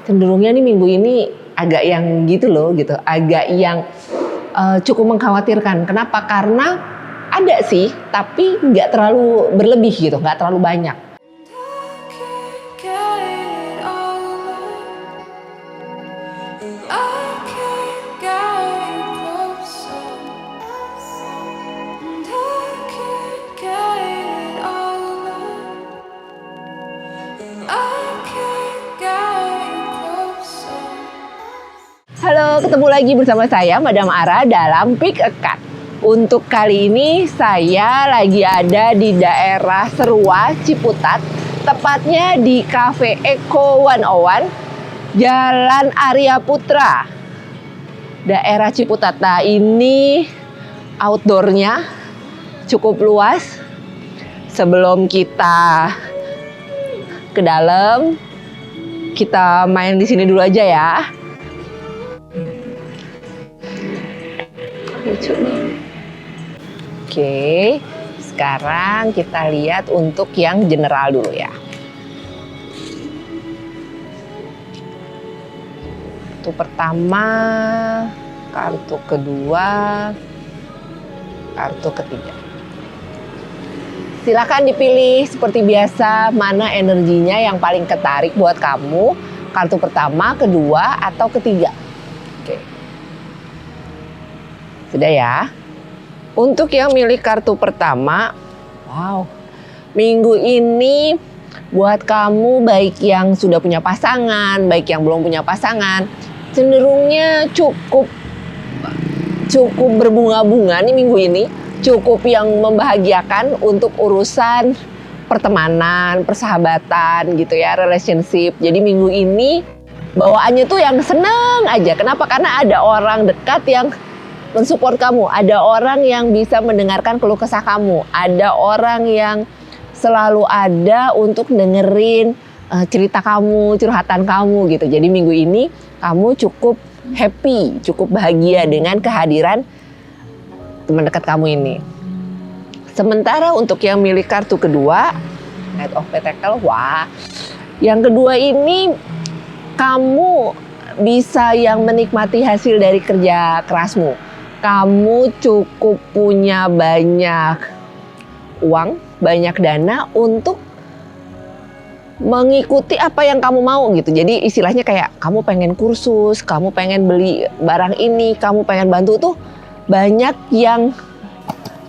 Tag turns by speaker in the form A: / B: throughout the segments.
A: cenderungnya nih minggu ini agak yang gitu loh gitu, agak yang cukup mengkhawatirkan. Kenapa? Karena ada sih, tapi nggak terlalu berlebih gitu, nggak terlalu banyak. Halo, ketemu lagi bersama saya Madam Ara dalam Pick a Card. Untuk kali ini saya lagi ada di daerah Serua, Ciputat, tepatnya di Cafe Eco 101, Jalan Arya Putra, daerah Ciputat. Nah, ini outdoornya cukup luas. Sebelum kita ke dalam, kita main di sini dulu aja ya. Lucu nih. Oke, sekarang kita lihat untuk yang general dulu ya. Kartu pertama, kartu kedua, kartu ketiga. Silakan dipilih seperti biasa mana energinya yang paling ketarik buat kamu. Kartu pertama, kedua, atau ketiga. Oke. Sudah ya. Untuk yang milih kartu pertama, wow, minggu ini buat kamu baik yang sudah punya pasangan, baik yang belum punya pasangan, cenderungnya cukup berbunga-bunga nih minggu ini, cukup yang membahagiakan untuk urusan pertemanan, persahabatan gitu ya, relationship. Jadi minggu ini bawaannya tuh yang seneng aja. Kenapa? Karena ada orang dekat yang mensupport kamu, ada orang yang bisa mendengarkan keluh kesah kamu, ada orang yang selalu ada untuk dengerin cerita kamu, curhatan kamu gitu. Jadi minggu ini kamu cukup happy, cukup bahagia dengan kehadiran teman dekat kamu ini. Sementara untuk yang milih kartu kedua, Knight of Pentacles, wah, yang kedua ini kamu bisa yang menikmati hasil dari kerja kerasmu. Kamu cukup punya banyak uang, banyak dana untuk mengikuti apa yang kamu mau gitu. Jadi istilahnya kayak kamu pengen kursus, kamu pengen beli barang ini, kamu pengen bantu tuh banyak yang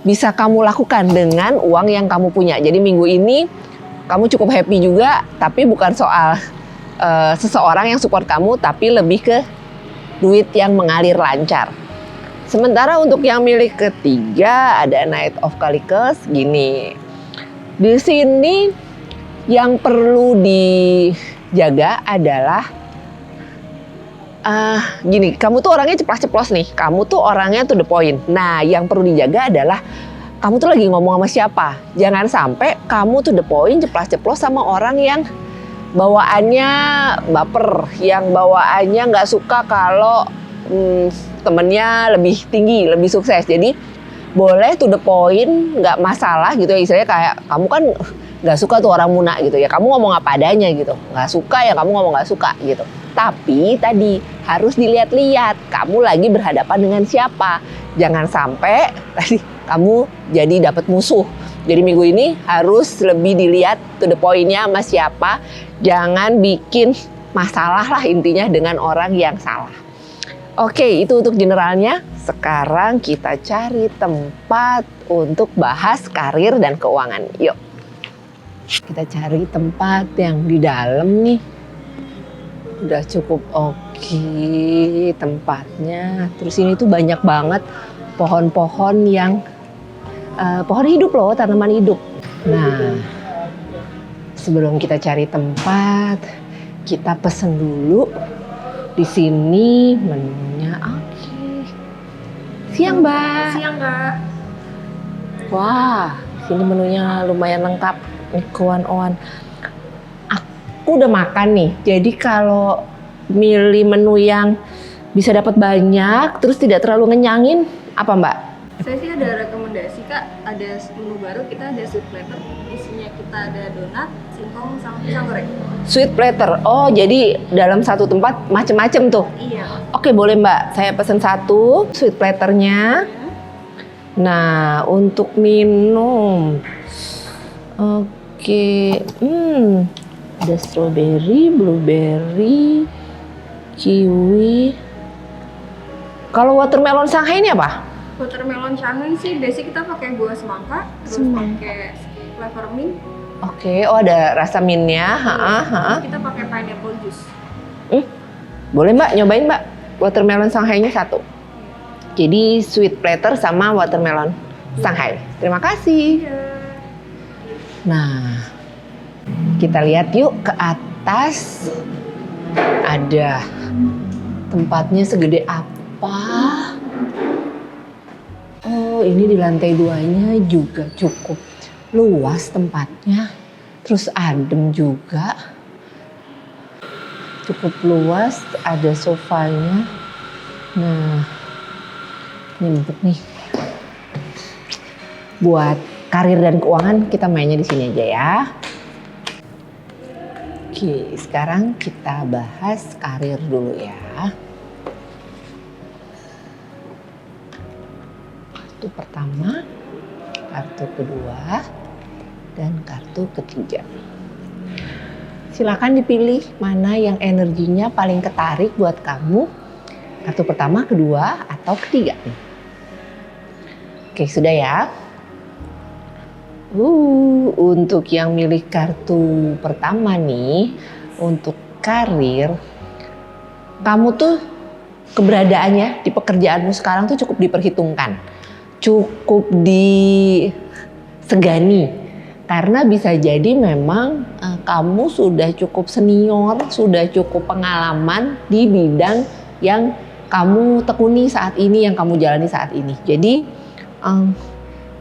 A: bisa kamu lakukan dengan uang yang kamu punya. Jadi minggu ini kamu cukup happy juga, tapi bukan soal seseorang yang support kamu, tapi lebih ke duit yang mengalir lancar. Sementara untuk yang milih ketiga ada Knight of Pentacles gini. Di sini yang perlu dijaga adalah gini, kamu tuh orangnya ceplas-ceplos nih. Kamu tuh orangnya to the point. Nah, yang perlu dijaga adalah kamu tuh lagi ngomong sama siapa. Jangan sampai kamu to the point, ceplas-ceplos sama orang yang bawaannya baper, yang bawaannya nggak suka kalau temennya lebih tinggi, lebih sukses. Jadi boleh to the point, nggak masalah gitu ya. Istilahnya kayak kamu kan nggak suka tuh orang muna gitu ya. Kamu ngomong apa adanya gitu. Nggak suka ya kamu ngomong nggak suka gitu. Tapi tadi harus dilihat-lihat kamu lagi berhadapan dengan siapa. Jangan sampai tadi kamu jadi dapat musuh. Jadi minggu ini harus lebih dilihat to the point-nya sama siapa. Jangan bikin masalah lah intinya dengan orang yang salah. Oke, itu untuk generalnya. Sekarang kita cari tempat untuk bahas karir dan keuangan. Yuk. Kita cari tempat yang di dalam nih. Udah cukup oke tempatnya. Terus ini tuh banyak banget pohon-pohon yang pohon hidup loh, tanaman hidup. Nah, sebelum kita cari tempat, kita pesen dulu. Di sini menunya oke. Siang, Mbak.
B: Siang, Kak.
A: Wah, sini menunya lumayan lengkap. Ikuan-oan. Aku udah makan nih. Jadi kalau milih menu yang bisa dapat banyak, terus tidak terlalu ngenyangin, apa Mbak?
B: Saya sih ada rekomendasi Kak, ada menu baru, kita ada sweet platter, isinya kita ada donat, singkong, sama pisang goreng.
A: Sweet platter. Oh, jadi dalam satu tempat macem-macem tuh.
B: Iya.
A: Oke, boleh Mbak. Saya pesen satu sweet platternya. Nah, untuk minum. Oke. Ada strawberry, blueberry, kiwi. Kalau watermelon Shanghai ini apa?
B: Watermelon Shanghai sih basic kita pakai buah semangka, terus pakai flavor mint.
A: Oke, oh ada rasa mintnya.
B: Kita pakai pineapple juice.
A: Boleh Mbak, nyobain Mbak. Watermelon Shanghai-nya satu. Jadi sweet platter sama watermelon Shanghai. Terima kasih. Nah, kita lihat yuk ke atas. Ada tempatnya segede apa? Oh, ini di lantai 2-nya juga cukup luas tempatnya. Terus adem juga. Cukup luas, ada sofanya. Nah, ini empuk nih. Buat karir dan keuangan kita mainnya di sini aja ya. Oke, sekarang kita bahas karir dulu ya. Kartu pertama, kartu kedua, dan kartu ketiga. Silakan dipilih mana yang energinya paling ketarik buat kamu. Kartu pertama, kedua, atau ketiga. Oke, sudah ya. Untuk yang milih kartu pertama nih, untuk karir, kamu tuh keberadaannya di pekerjaanmu sekarang tuh cukup diperhitungkan, cukup disegani, karena bisa jadi memang kamu sudah cukup senior, sudah cukup pengalaman di bidang yang kamu tekuni saat ini, yang kamu jalani saat ini. Jadi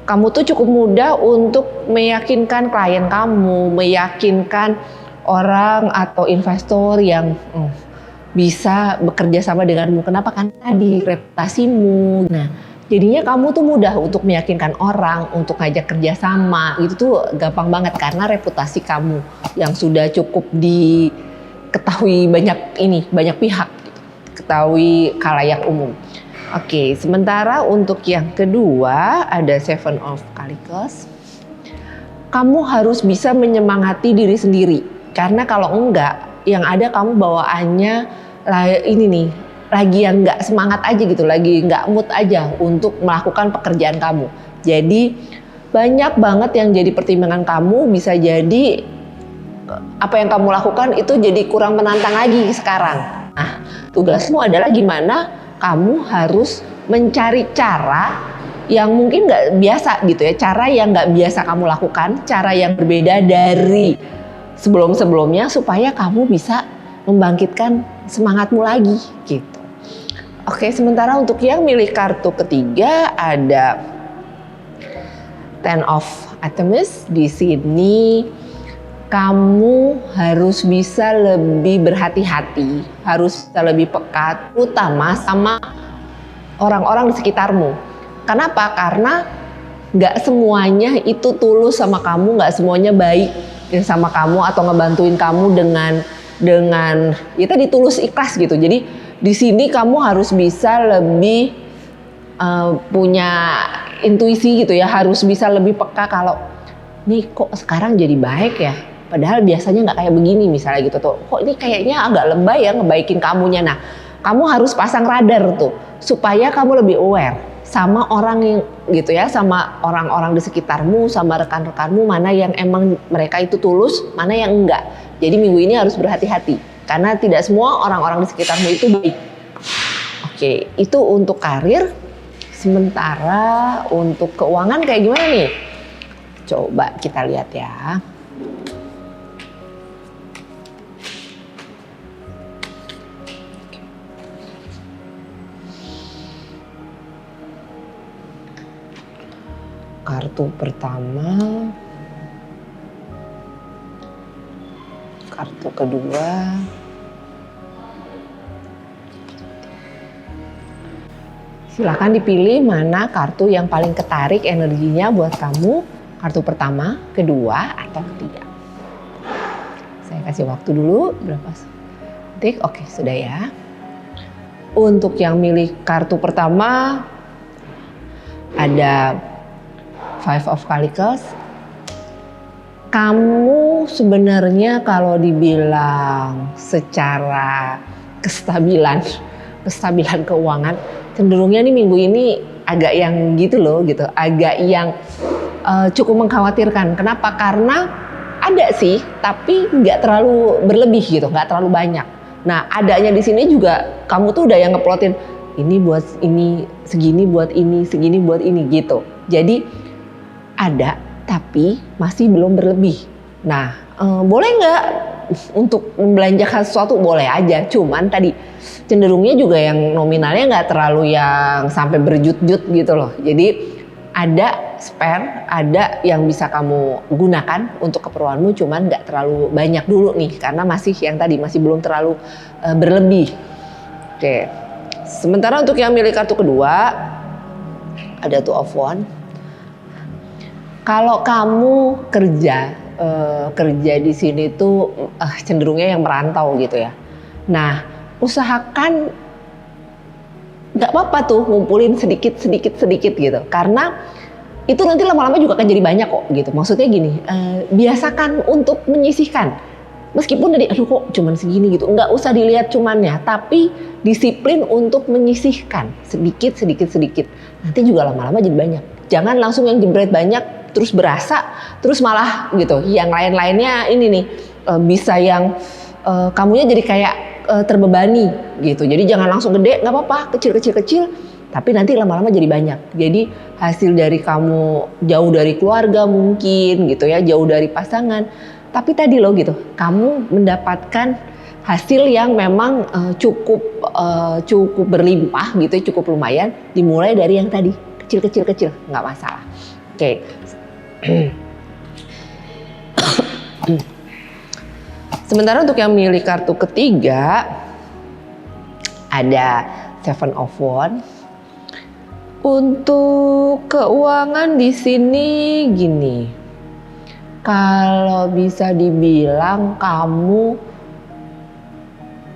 A: kamu tuh cukup mudah untuk meyakinkan klien kamu, meyakinkan orang atau investor yang bisa bekerja sama denganmu. Kenapa? Kan tadi reputasimu. Nah, jadinya kamu tuh mudah untuk meyakinkan orang, untuk ngajak kerja sama. Itu tuh gampang banget karena reputasi kamu yang sudah cukup diketahui banyak pihak, ketahui khalayak umum. Oke, sementara untuk yang kedua ada Seven of Pentacles. Kamu harus bisa menyemangati diri sendiri. Karena kalau enggak, yang ada kamu bawaannya ini nih, lagi yang enggak semangat aja gitu, lagi enggak mood aja untuk melakukan pekerjaan kamu. Jadi banyak banget yang jadi pertimbangan kamu, bisa jadi apa yang kamu lakukan itu jadi kurang menantang lagi sekarang. Nah, tugasmu adalah gimana kamu harus mencari cara yang mungkin nggak biasa gitu ya, cara yang nggak biasa kamu lakukan, cara yang berbeda dari sebelum-sebelumnya supaya kamu bisa membangkitkan semangatmu lagi gitu. Oke, sementara untuk yang milih kartu ketiga ada Ten of Pentacles. Di sini kamu harus bisa lebih berhati-hati, harus bisa lebih peka, utama sama orang-orang di sekitarmu. Kenapa? Karena nggak semuanya itu tulus sama kamu, nggak semuanya baik sama kamu atau ngebantuin kamu dengan ya tadi tulus ikhlas gitu. Jadi di sini kamu harus bisa lebih punya intuisi gitu ya, harus bisa lebih peka kalau nih kok sekarang jadi baik ya. Padahal biasanya nggak kayak begini misalnya gitu tuh. Kok ini kayaknya agak lebay ya ngebaikin kamunya. Nah, kamu harus pasang radar tuh supaya kamu lebih aware sama orang yang gitu ya, sama orang-orang di sekitarmu, sama rekan-rekanmu, mana yang emang mereka itu tulus, mana yang enggak. Jadi minggu ini harus berhati-hati karena tidak semua orang-orang di sekitarmu itu baik. Oke, itu untuk karir. Sementara untuk keuangan kayak gimana nih? Coba kita lihat ya. Kartu pertama, kartu kedua, Silahkan dipilih mana kartu yang paling ketarik energinya buat kamu. Kartu pertama, kedua, atau ketiga. Saya kasih waktu dulu berapa detik. Oke, sudah ya. Untuk yang milih kartu pertama ada Five of Pentacles. Kamu sebenarnya kalau dibilang secara kestabilan keuangan, cenderungnya nih minggu ini agak yang gitu loh gitu, agak yang cukup mengkhawatirkan. Kenapa? Karena ada sih, tapi nggak terlalu berlebih gitu, nggak terlalu banyak. Nah, adanya di sini juga kamu tuh udah yang ngeplotin ini buat ini, segini buat ini, segini buat ini gitu. Jadi ada, tapi masih belum berlebih. Nah, boleh nggak untuk membelanjakan sesuatu? Boleh aja, cuman tadi cenderungnya juga yang nominalnya nggak terlalu yang sampai berjut-jut gitu loh. Jadi ada spare, ada yang bisa kamu gunakan untuk keperluanmu, cuman nggak terlalu banyak dulu nih, karena masih yang tadi masih belum terlalu berlebih. Oke. Sementara untuk yang milih kartu kedua ada Two of Wands. Kalau kamu kerja di sini tuh cenderungnya yang merantau gitu ya. Nah, usahakan nggak apa-apa tuh ngumpulin sedikit gitu, karena itu nanti lama-lama juga akan jadi banyak kok gitu. Maksudnya gini, biasakan untuk menyisihkan. Meskipun tadi aduh kok cuman segini gitu, nggak usah dilihat cumannya, tapi disiplin untuk menyisihkan sedikit. Nanti juga lama-lama jadi banyak. Jangan langsung yang jebret banyak terus berasa, terus malah gitu. Yang lain-lainnya ini nih bisa yang kamunya jadi kayak terbebani gitu. Jadi jangan langsung gede, nggak apa-apa, kecil, tapi nanti lama-lama jadi banyak. Jadi hasil dari kamu jauh dari keluarga mungkin gitu ya, jauh dari pasangan. Tapi tadi loh gitu, kamu mendapatkan hasil yang memang cukup berlimpah gitu, cukup lumayan. Dimulai dari yang tadi kecil, nggak masalah. Oke. Sementara untuk yang milih kartu ketiga ada Seven of Wands. Untuk keuangan di sini gini. Kalau bisa dibilang kamu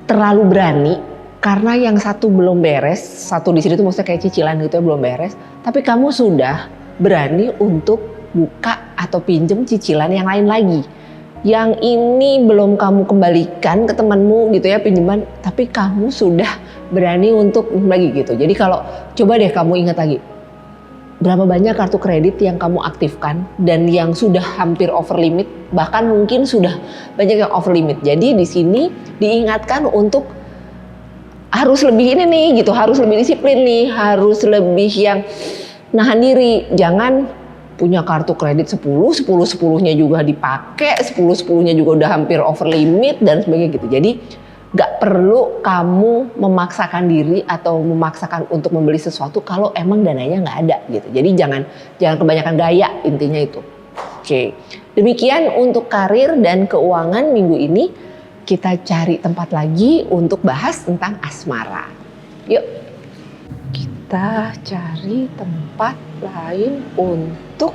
A: terlalu berani karena yang satu belum beres, satu di sini tuh maksudnya kayak cicilan gitu ya belum beres, tapi kamu sudah berani untuk buka atau pinjem cicilan yang lain lagi. Yang ini belum kamu kembalikan ke temanmu gitu ya pinjaman, tapi kamu sudah berani untuk lagi gitu. Jadi kalau coba deh kamu ingat lagi, berapa banyak kartu kredit yang kamu aktifkan dan yang sudah hampir over limit, bahkan mungkin sudah banyak yang over limit. Jadi di sini diingatkan untuk harus lebih ini nih gitu, harus lebih disiplin nih, harus lebih yang nahan diri. Jangan punya kartu kredit 10-10-10-nya juga dipakai, 10-10-nya juga udah hampir over limit dan sebagainya gitu. Jadi gak perlu kamu memaksakan diri atau memaksakan untuk membeli sesuatu kalau emang dananya gak ada gitu. Jadi jangan kebanyakan gaya, intinya itu. Oke. Demikian untuk karir dan keuangan minggu ini. Kita cari tempat lagi untuk bahas tentang asmara. Yuk. Kita cari tempat lain untuk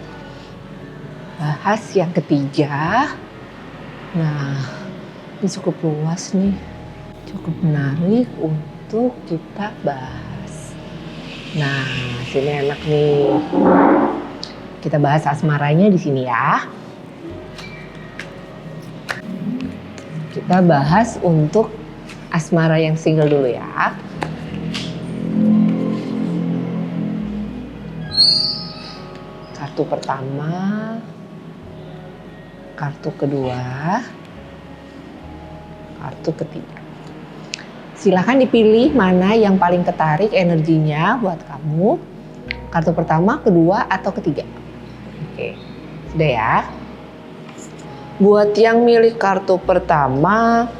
A: bahas yang ketiga. Nah, ini cukup luas nih, cukup menarik untuk kita bahas. Nah, sini enak nih. Kita bahas asmaranya di sini ya. Kita bahas untuk asmara yang single dulu ya. Kartu pertama, kartu kedua, kartu ketiga. Silahkan dipilih mana yang paling ketarik energinya buat kamu. Kartu pertama, kedua, atau ketiga. Oke, sudah ya. Buat yang milih kartu pertama,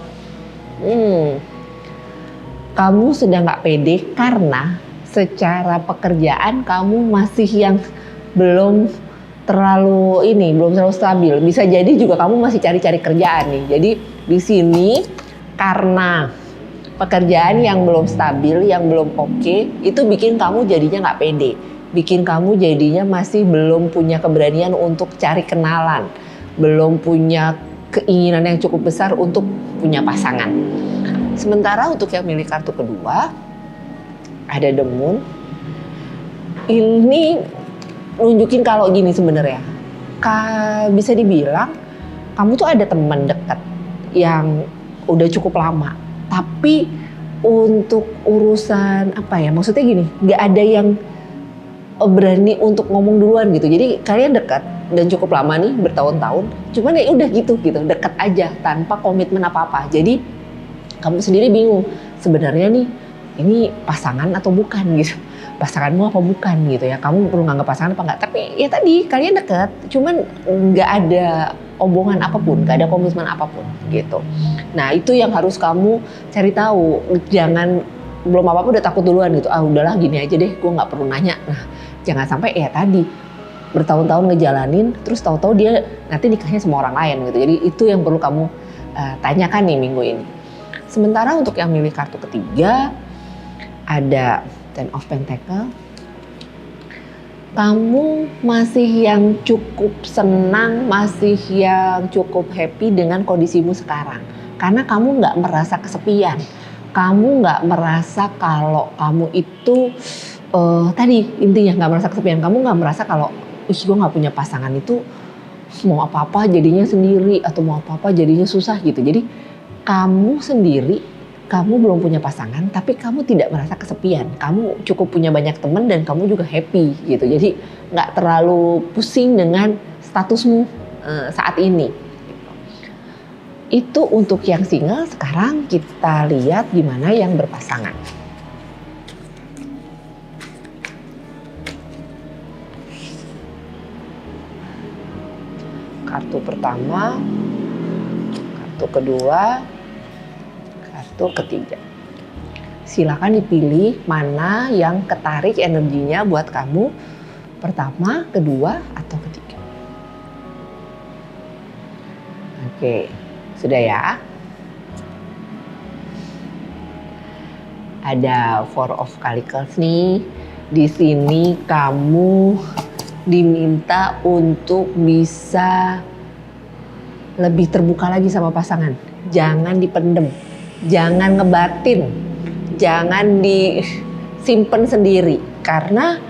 A: kamu sedang gak pede karena secara pekerjaan kamu masih yang belum terlalu stabil. Bisa jadi juga kamu masih cari-cari kerjaan nih. Jadi di sini karena Pekerjaan yang belum stabil, yang belum oke, itu bikin kamu jadinya nggak pede. Bikin kamu jadinya masih belum punya keberanian untuk cari kenalan. Belum punya keinginan yang cukup besar untuk punya pasangan. Sementara untuk yang milih kartu kedua, ada The Moon. Ini nunjukin kalau gini sebenarnya. Bisa dibilang, kamu tuh ada teman dekat yang udah cukup lama. Tapi untuk urusan apa ya, maksudnya gini, nggak ada yang berani untuk ngomong duluan gitu. Jadi kalian dekat dan cukup lama nih, bertahun-tahun. Cuman ya udah gitu, dekat aja tanpa komitmen apa-apa. Jadi kamu sendiri bingung sebenarnya nih ini pasangan atau bukan gitu. Pasanganmu apa bukan gitu ya. Kamu perlu nganggap pasangan apa enggak. Tapi ya tadi kalian dekat, cuman nggak ada omongan apapun, gak ada komitmen apapun gitu. Nah itu yang harus kamu cari tahu. Jangan belum apa-apa udah takut duluan gitu. Ah udahlah gini aja deh, gue nggak perlu nanya. Nah jangan sampai ya tadi bertahun-tahun ngejalanin, terus tahu-tahu dia nanti nikahnya sama orang lain gitu. Jadi itu yang perlu kamu tanyakan nih minggu ini. Sementara untuk yang milih kartu ketiga, ada Ten of Pentacle. Kamu masih yang cukup senang, masih yang cukup happy dengan kondisimu sekarang. Karena kamu nggak merasa kesepian. Kamu nggak merasa kalau kamu itu, tadi intinya nggak merasa kesepian. Kamu nggak merasa kalau, gue nggak punya pasangan itu mau apa-apa jadinya sendiri atau mau apa-apa jadinya susah gitu. Jadi kamu sendiri, kamu belum punya pasangan, tapi kamu tidak merasa kesepian. Kamu cukup punya banyak teman dan kamu juga happy gitu. Jadi nggak terlalu pusing dengan statusmu saat ini. Itu untuk yang single. Sekarang kita lihat gimana yang berpasangan. Kartu pertama, kartu kedua, kartu ketiga. Silakan dipilih mana yang ketarik energinya buat kamu. Pertama, kedua, atau ketiga. Oke, sudah ya. Ada Four of Pentacles nih. Di sini kamu diminta untuk bisa lebih terbuka lagi sama pasangan. Jangan dipendem. Jangan ngebatin, jangan disimpan sendiri, karena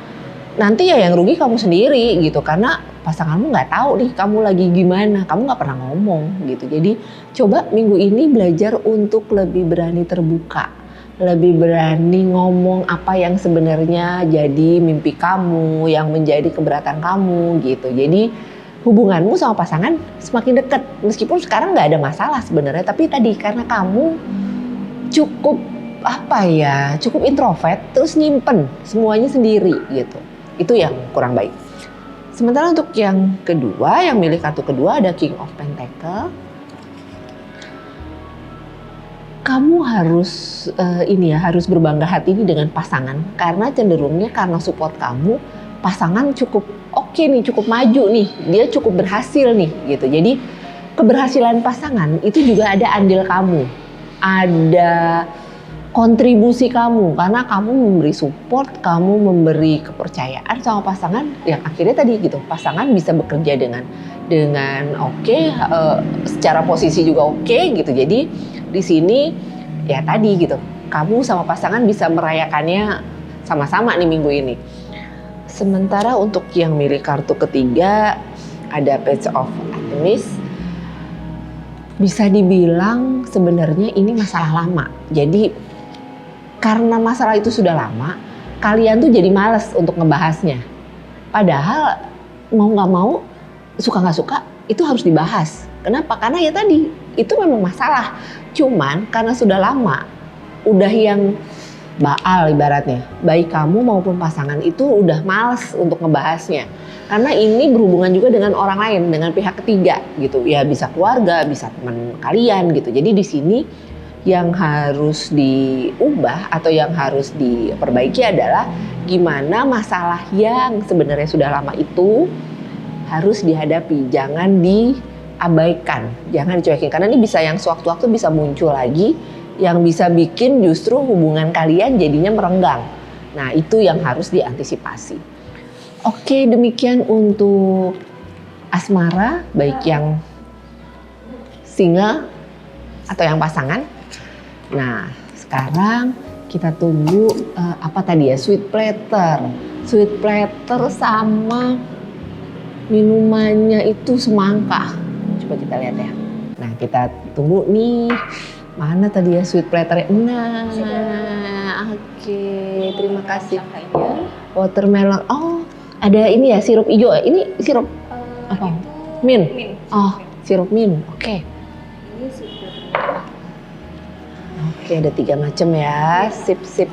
A: nanti ya yang rugi kamu sendiri gitu, karena pasanganmu nggak tahu nih kamu lagi gimana, kamu nggak pernah ngomong gitu. Jadi coba minggu ini belajar untuk lebih berani terbuka, lebih berani ngomong apa yang sebenarnya jadi mimpi kamu, yang menjadi keberatan kamu gitu. Jadi hubunganmu sama pasangan semakin dekat, meskipun sekarang nggak ada masalah sebenarnya, tapi tadi karena kamu cukup cukup introvert, terus nyimpen semuanya sendiri gitu. Itu yang kurang baik. Sementara untuk yang kedua, yang milih kartu kedua ada King of Pentacle. Kamu harus harus berbangga hati ini dengan pasangan, karena cenderungnya karena support kamu, pasangan cukup oke nih, cukup maju nih, dia cukup berhasil nih gitu. Jadi keberhasilan pasangan itu juga ada andil kamu, ada kontribusi kamu, karena kamu memberi support, kamu memberi kepercayaan sama pasangan, yang akhirnya tadi gitu, pasangan bisa bekerja dengan oke, secara posisi juga oke gitu. Jadi di sini ya tadi gitu, kamu sama pasangan bisa merayakannya sama-sama nih minggu ini. Sementara untuk yang milih kartu ketiga ada Page of Artemis. Bisa dibilang sebenarnya ini masalah lama. Jadi karena masalah itu sudah lama, kalian tuh jadi malas untuk ngebahasnya. Padahal mau nggak mau, suka nggak suka, itu harus dibahas. Kenapa? Karena ya tadi, itu memang masalah. Cuman karena sudah lama, udah yang baal ibaratnya, baik kamu maupun pasangan itu udah malas untuk ngebahasnya. Karena ini berhubungan juga dengan orang lain, dengan pihak ketiga gitu. Ya bisa keluarga, bisa teman kalian gitu. Jadi di sini yang harus diubah atau yang harus diperbaiki adalah gimana masalah yang sebenarnya sudah lama itu harus dihadapi, jangan diabaikan, jangan dicuekin. Karena ini bisa yang sewaktu-waktu bisa muncul lagi yang bisa bikin justru hubungan kalian jadinya merenggang. Nah, itu yang harus diantisipasi. Oke, demikian untuk asmara, baik yang single atau yang pasangan. Nah, sekarang kita tunggu apa tadi ya, sweet platter. Sweet platter sama minumannya itu semangka. Coba kita lihat ya. Nah, kita tunggu nih. Mana tadi ya sweet platternya? Nah, oke, terima kasih. Watermelon. Oh, ada ini ya sirup hijau. Ini sirup apa? Mint. Oh, sirup mint. Oke.
B: Ini sweet platter.
A: Oke, ada 3 macam ya. Sip, sip.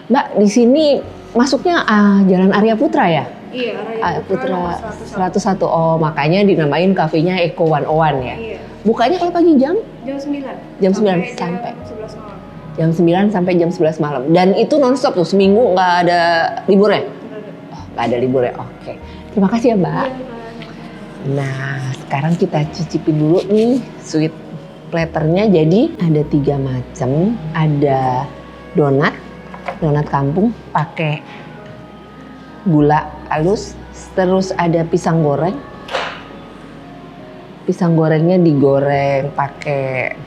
A: Mbak, di sini masuknya Jalan Arya Putra ya?
B: Iya,
A: Arya
B: Arya
A: Putra
B: Putra
A: 101. Oh, makanya dinamain kafenya Eco 101 ya.
B: Iya.
A: Bukanya kalau pagi jam?
B: Jam 9.
A: Jam 9
B: sampai
A: sampai
B: jam 11 malam.
A: jam 9 sampai jam 11 malam. Dan itu nonstop tuh, seminggu nggak ada liburnya?
B: Nggak ada.
A: Oh, nggak ada liburnya. Oke. Terima kasih ya, Mbak.
B: Iya, Mbak.
A: Nah, sekarang kita cicipin dulu nih sweet platternya. Jadi ada 3 macam. Ada donat kampung pakai gula halus. Terus ada pisang goreng. Pisang gorengnya digoreng pakai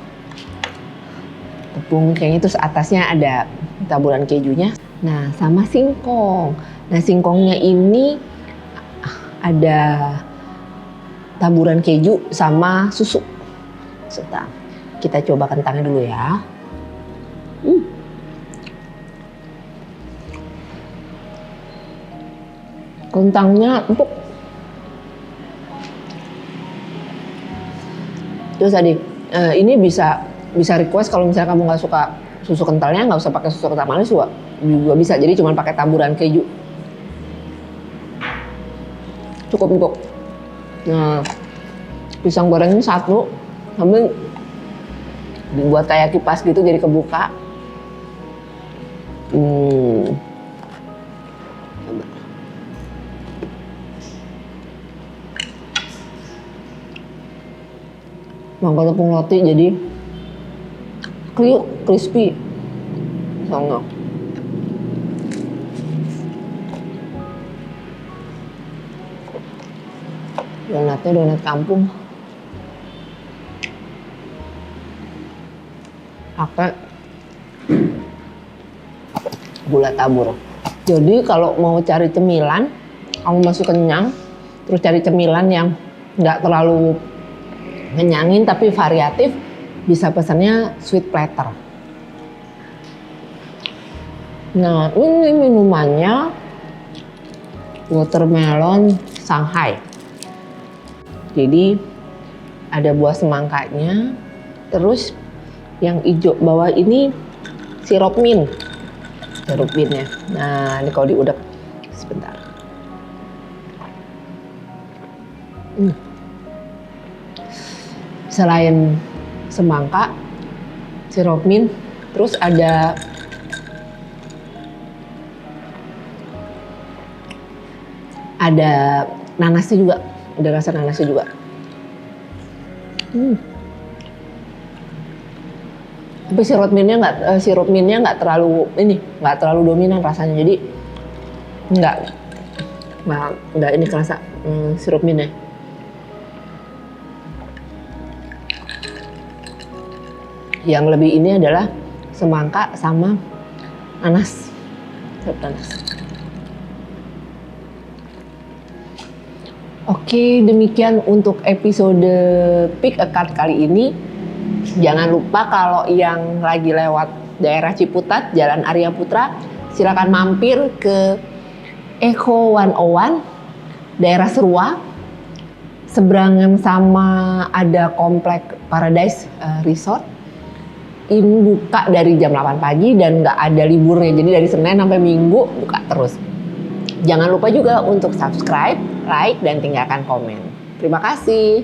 A: tepung kayaknya, terus atasnya ada taburan kejunya. Nah, sama singkong. Nah, singkongnya ini ada taburan keju sama susu. Serta kita coba kentangnya dulu ya. Kentangnya empuk. Terus tadi ini bisa request kalau misalnya kamu nggak suka susu kentalnya, nggak usah pakai susu kental manis juga bisa. Jadi cuma pakai taburan keju. Cukup empuk. Nah, pisang goreng ini 1, sambil dibuat kayak kipas gitu jadi kebuka. Mangkok tepung roti jadi kriuk, crispy. Sangat. Donatnya donat kampung. Pakai gula tabur. Jadi kalau mau cari cemilan, kamu masuk kenyang, terus cari cemilan yang nggak terlalu ngenyangin tapi variatif, bisa pesannya sweet platter. Nah, ini minumannya watermelon Shanghai. Jadi ada buah semangkanya, terus yang hijau bawah ini sirup mint. Sirup mintnya. Nah, ini kalau diudek sebentar. Selain semangka, sirup mint, terus ada nanasnya juga, ada rasa nanasnya juga. Tapi sirup mintnya nggak terlalu dominan rasanya, jadi nggak ini kerasa sirup mintnya. Yang lebih ini adalah semangka sama nanas. Oke, demikian untuk episode Pick a Card kali ini. Jangan lupa kalau yang lagi lewat daerah Ciputat, Jalan Arya Putra, silakan mampir ke Eco 101, daerah Serua. Seberangan sama ada komplek Paradise Resort. Ini buka dari jam 8 pagi dan nggak ada liburnya, jadi dari Senin sampai Minggu buka terus. Jangan lupa juga untuk subscribe, like, dan tinggalkan komen. Terima kasih.